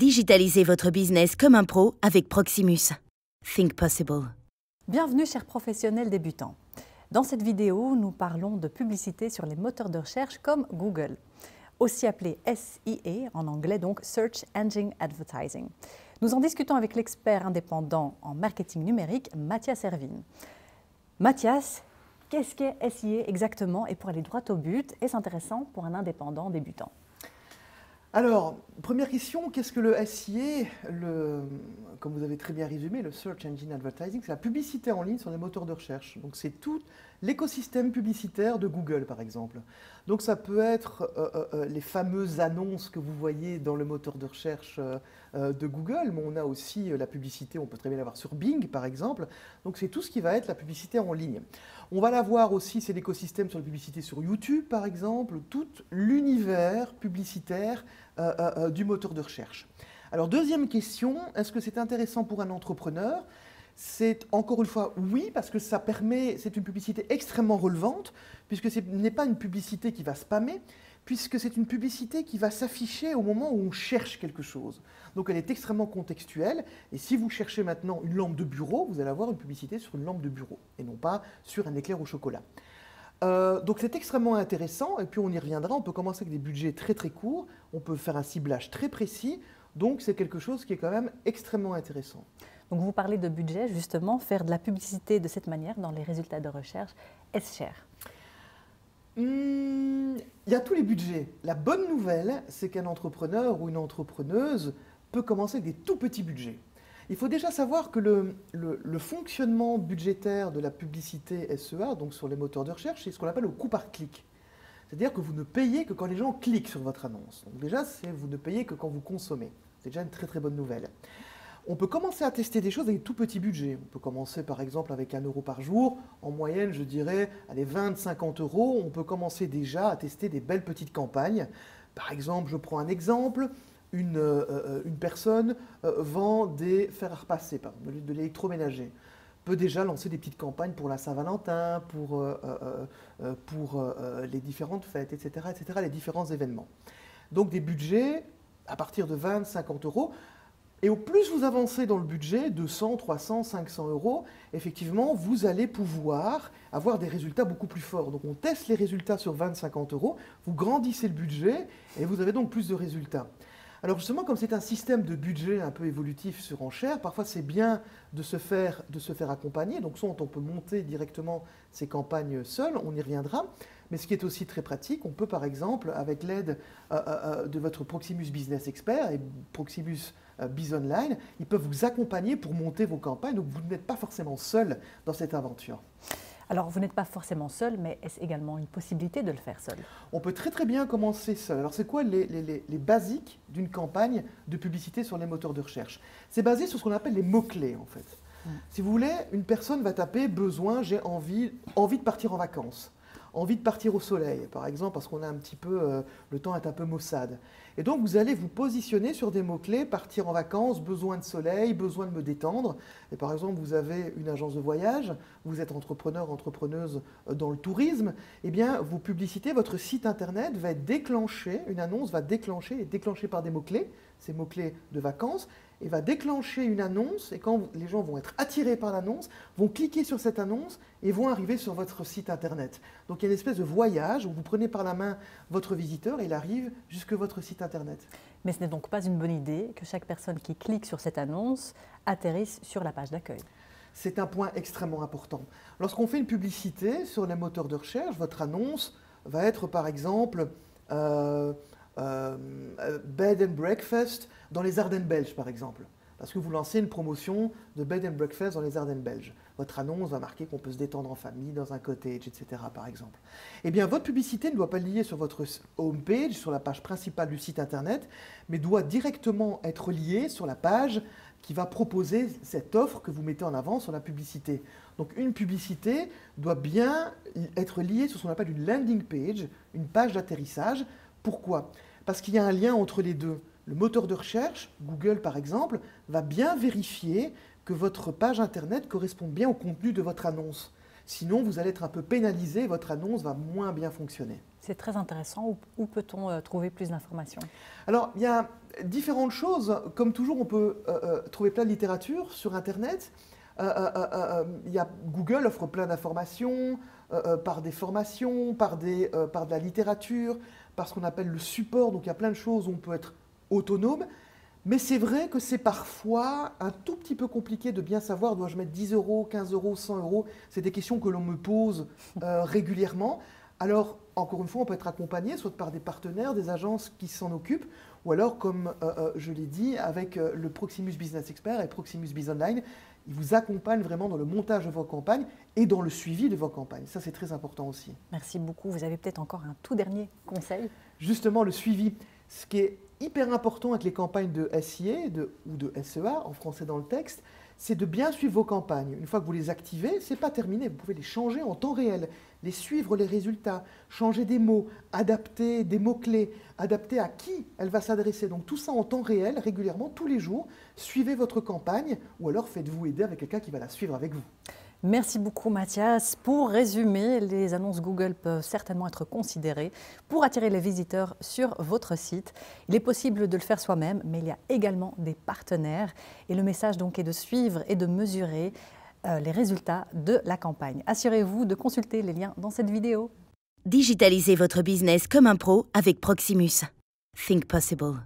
Digitalisez votre business comme un pro avec Proximus. Think possible. Bienvenue chers professionnels débutants. Dans cette vidéo, nous parlons de publicité sur les moteurs de recherche comme Google, aussi appelé SEA en anglais, donc Search Engine Advertising. Nous en discutons avec l'expert indépendant en marketing numérique, Mathias Ervin. Mathias, qu'est-ce qu'est SEA exactement? Et pour aller droit au but, est-ce intéressant pour un indépendant débutant? Alors, première question, qu'est-ce que le SEA? Comme vous avez très bien résumé, le Search Engine Advertising, c'est la publicité en ligne sur les moteurs de recherche. Donc c'est tout l'écosystème publicitaire de Google, par exemple. Donc ça peut être les fameuses annonces que vous voyez dans le moteur de recherche de Google, mais on a aussi la publicité, on peut très bien l'avoir sur Bing, par exemple. Donc c'est tout ce qui va être la publicité en ligne. On va l'avoir aussi, c'est l'écosystème sur la publicité sur YouTube, par exemple, tout l'univers publicitaire du moteur de recherche. Alors, deuxième question, est-ce que c'est intéressant pour un entrepreneur? C'est encore une fois oui, parce que ça permet, c'est une publicité extrêmement relevante, puisque ce n'est pas une publicité qui va spammer, puisque c'est une publicité qui va s'afficher au moment où on cherche quelque chose. Donc elle est extrêmement contextuelle, et si vous cherchez maintenant une lampe de bureau, vous allez avoir une publicité sur une lampe de bureau, et non pas sur un éclair au chocolat. Donc c'est extrêmement intéressant, et puis on y reviendra, on peut commencer avec des budgets très très courts, on peut faire un ciblage très précis, donc c'est quelque chose qui est quand même extrêmement intéressant. Donc vous parlez de budget, justement, faire de la publicité de cette manière dans les résultats de recherche, est-ce cher? Il y a tous les budgets. La bonne nouvelle, c'est qu'un entrepreneur ou une entrepreneuse peut commencer avec des tout petits budgets. Il faut déjà savoir que le fonctionnement budgétaire de la publicité SEA, donc sur les moteurs de recherche, c'est ce qu'on appelle le coût par clic. C'est-à-dire que vous ne payez que quand les gens cliquent sur votre annonce. Donc déjà, vous ne payez que quand vous consommez. C'est déjà une très très bonne nouvelle. On peut commencer à tester des choses avec des tout petits budgets. On peut commencer par exemple avec 1 euro par jour. En moyenne, je dirais, allez, 20-50 euros. On peut commencer déjà à tester des belles petites campagnes. Par exemple, je prends un exemple. Une personne vend des fers à repasser, de l'électroménager. Peut déjà lancer des petites campagnes pour la Saint-Valentin, pour les différentes fêtes, etc., les différents événements. Donc des budgets à partir de 20-50 euros. Et au plus vous avancez dans le budget, 200, 300, 500 euros, effectivement, vous allez pouvoir avoir des résultats beaucoup plus forts. Donc on teste les résultats sur 20-50 euros, vous grandissez le budget et vous avez donc plus de résultats. Alors justement, comme c'est un système de budget un peu évolutif sur enchère, parfois c'est bien de se faire accompagner. Donc soit on peut monter directement ces campagnes seul, on y reviendra. Mais ce qui est aussi très pratique, on peut par exemple, avec l'aide de votre Proximus Business Expert et Proximus Biz Online, ils peuvent vous accompagner pour monter vos campagnes. Donc vous n'êtes pas forcément seul dans cette aventure. Alors, vous n'êtes pas forcément seul, mais est-ce également une possibilité de le faire seul? On peut très très bien commencer seul. Alors, c'est quoi les basiques d'une campagne de publicité sur les moteurs de recherche? C'est basé sur ce qu'on appelle les mots-clés, en fait. Si vous voulez, une personne va taper « besoin, j'ai envie de partir en vacances ». Envie de partir au soleil, par exemple, parce qu'on a un petit peu, le temps est un peu maussade. Et donc, vous allez vous positionner sur des mots-clés, partir en vacances, besoin de soleil, besoin de me détendre. Et par exemple, vous avez une agence de voyage, vous êtes entrepreneur, entrepreneuse dans le tourisme, eh bien, vos publicités, votre site internet va être déclenché, une annonce va déclencher, est déclenchée par des mots-clés, ces mots-clés de vacances, et va déclencher une annonce, et quand les gens vont être attirés par l'annonce, vont cliquer sur cette annonce et vont arriver sur votre site internet. Donc il y a une espèce de voyage où vous prenez par la main votre visiteur et il arrive jusque votre site internet. Mais ce n'est donc pas une bonne idée que chaque personne qui clique sur cette annonce atterrisse sur la page d'accueil. C'est un point extrêmement important. Lorsqu'on fait une publicité sur les moteurs de recherche, votre annonce va être par exemple bed and breakfast dans les Ardennes belges, par exemple. Parce que vous lancez une promotion de bed and breakfast dans les Ardennes belges. Votre annonce va marquer qu'on peut se détendre en famille, dans un cottage, etc., par exemple. Eh bien, votre publicité ne doit pas lier sur votre homepage, sur la page principale du site internet, mais doit directement être liée sur la page qui va proposer cette offre que vous mettez en avant sur la publicité. Donc, une publicité doit bien être liée sur ce qu'on appelle une landing page, une page d'atterrissage. Pourquoi? Parce qu'il y a un lien entre les deux. Le moteur de recherche, Google par exemple, va bien vérifier que votre page internet correspond bien au contenu de votre annonce. Sinon, vous allez être un peu pénalisé, votre annonce va moins bien fonctionner. C'est très intéressant. Où peut-on trouver plus d'informations? Alors, il y a différentes choses. Comme toujours, on peut trouver plein de littérature sur Internet. Google offre plein d'informations par des formations, par de la littérature, par ce qu'on appelle le support. Donc, il y a plein de choses où on peut être autonome. Mais c'est vrai que c'est parfois un tout petit peu compliqué de bien savoir, dois-je mettre 10 euros, 15 euros, 100 euros? C'est des questions que l'on me pose régulièrement. Alors, encore une fois, on peut être accompagné soit par des partenaires, des agences qui s'en occupent, ou alors, comme je l'ai dit, avec le Proximus Business Expert et Proximus Biz Online, ils vous accompagnent vraiment dans le montage de vos campagnes et dans le suivi de vos campagnes. Ça, c'est très important aussi. Merci beaucoup. Vous avez peut-être encore un tout dernier conseil? Justement, le suivi. Ce qui est hyper important avec les campagnes de SIA ou de SEA, en français dans le texte, c'est de bien suivre vos campagnes. Une fois que vous les activez, ce n'est pas terminé. Vous pouvez les changer en temps réel, les suivre les résultats, changer des mots, adapter des mots-clés, adapter à qui elle va s'adresser. Donc tout ça en temps réel, régulièrement, tous les jours. Suivez votre campagne ou alors faites-vous aider avec quelqu'un qui va la suivre avec vous. Merci beaucoup Mathias. Pour résumer, les annonces Google peuvent certainement être considérées pour attirer les visiteurs sur votre site. Il est possible de le faire soi-même, mais il y a également des partenaires. Et le message donc est de suivre et de mesurer les résultats de la campagne. Assurez-vous de consulter les liens dans cette vidéo. Digitalisez votre business comme un pro avec Proximus. Think possible.